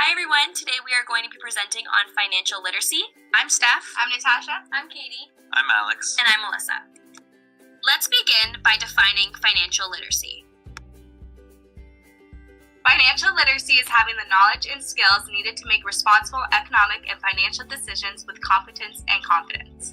Hi everyone, today we are going to be presenting on financial literacy. I'm Steph. I'm Natasha. I'm Katie. I'm Alex. And I'm Melissa. Let's begin by defining financial literacy. Financial literacy is having the knowledge and skills needed to make responsible economic and financial decisions with competence and confidence.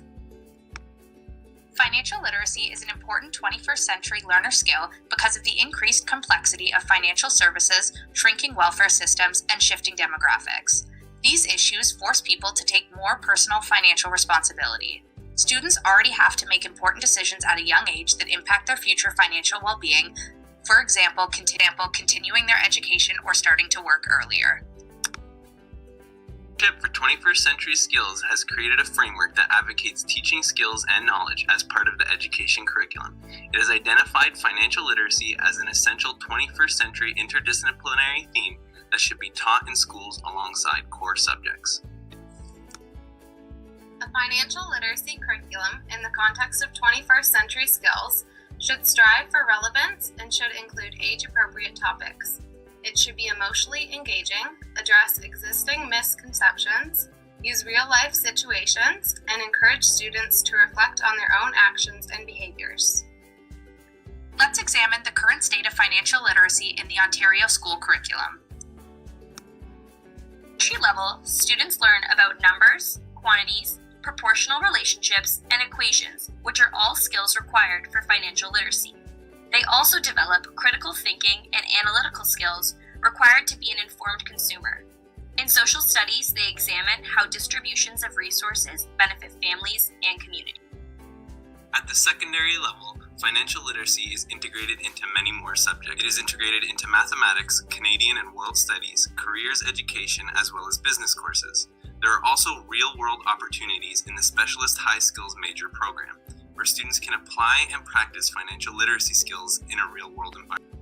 Financial literacy is an important 21st century learner skill because of the increased complexity of financial services, shrinking welfare systems, and shifting demographics. These issues force people to take more personal financial responsibility. Students already have to make important decisions at a young age that impact their future financial well-being, for example, continuing their education or starting to work earlier. For 21st Century Skills has created a framework that advocates teaching skills and knowledge as part of the education curriculum. It has identified financial literacy as an essential 21st century interdisciplinary theme that should be taught in schools alongside core subjects. A financial literacy curriculum in the context of 21st century skills should strive for relevance and should include age-appropriate topics. It should be emotionally engaging, address existing misconceptions, use real-life situations, and encourage students to reflect on their own actions and behaviors. Let's examine the current state of financial literacy in the Ontario school curriculum. Entry level, students learn about numbers, quantities, proportional relationships, and equations, which are all skills required for financial literacy. They also develop critical thinking and analytical skills required to be an informed consumer. In social studies, they examine how distributions of resources benefit families and communities. At the secondary level, financial literacy is integrated into many more subjects. It is integrated into mathematics, Canadian and world studies, careers education, as well as business courses. There are also real-world opportunities in the Specialist High Skills Major program, where students can apply and practice financial literacy skills in a real-world environment.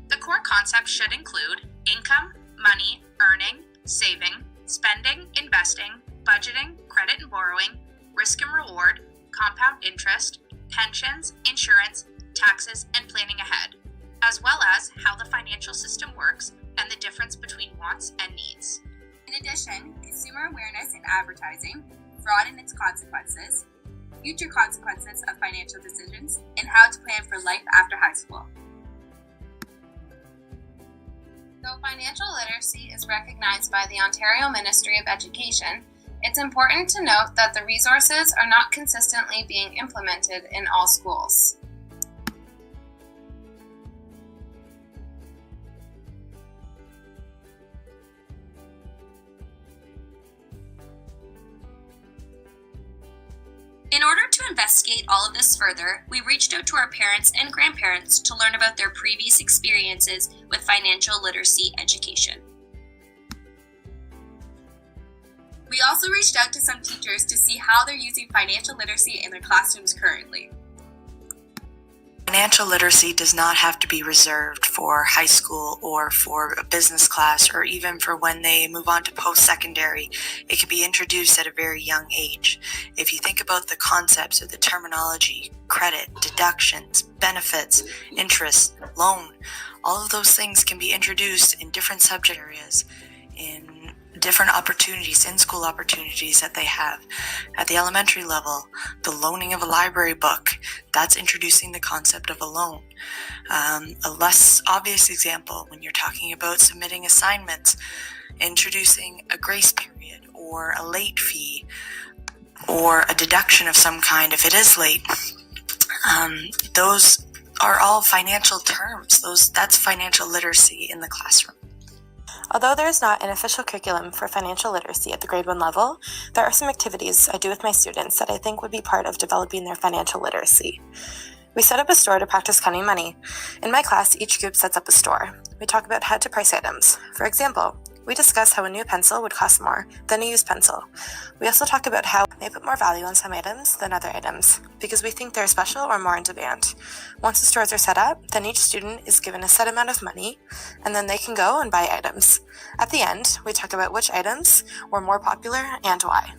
The core concepts should include income, money, earning, saving, spending, investing, budgeting, credit and borrowing, risk and reward, compound interest, pensions, insurance, taxes, and planning ahead, as well as how the financial system works and the difference between wants and needs. In addition, consumer awareness in advertising, fraud and its consequences, future consequences of financial decisions, and how to plan for life after high school. Though financial literacy is recognized by the Ontario Ministry of Education, it's important to note that the resources are not consistently being implemented in all schools. In order to investigate all of this further, we reached out to our parents and grandparents to learn about their previous experiences with financial literacy education. We also reached out to some teachers to see how they're using financial literacy in their classrooms currently. Financial literacy does not have to be reserved for high school or for a business class or even for when they move on to post-secondary. It can be introduced at a very young age. If you think about the concepts of the terminology, credit, deductions, benefits, interest, loan, all of those things can be introduced in different subject areas, in different opportunities, in-school opportunities that they have. At the elementary level, the loaning of a library book, that's introducing the concept of a loan. A less obvious example, when you're talking about submitting assignments, introducing a grace period or a late fee or a deduction of some kind if it is late. Those are all financial terms. That's financial literacy in the classroom. Although there is not an official curriculum for financial literacy at the grade 1 level, there are some activities I do with my students that I think would be part of developing their financial literacy. We set up a store to practice counting money. In my class, each group sets up a store. We talk about how to price items. For example, we discuss how a new pencil would cost more than a used pencil. We also talk about how they put more value on some items than other items, because we think they're special or more in demand. Once the stores are set up, then each student is given a set amount of money, and then they can go and buy items. At the end, we talk about which items were more popular and why.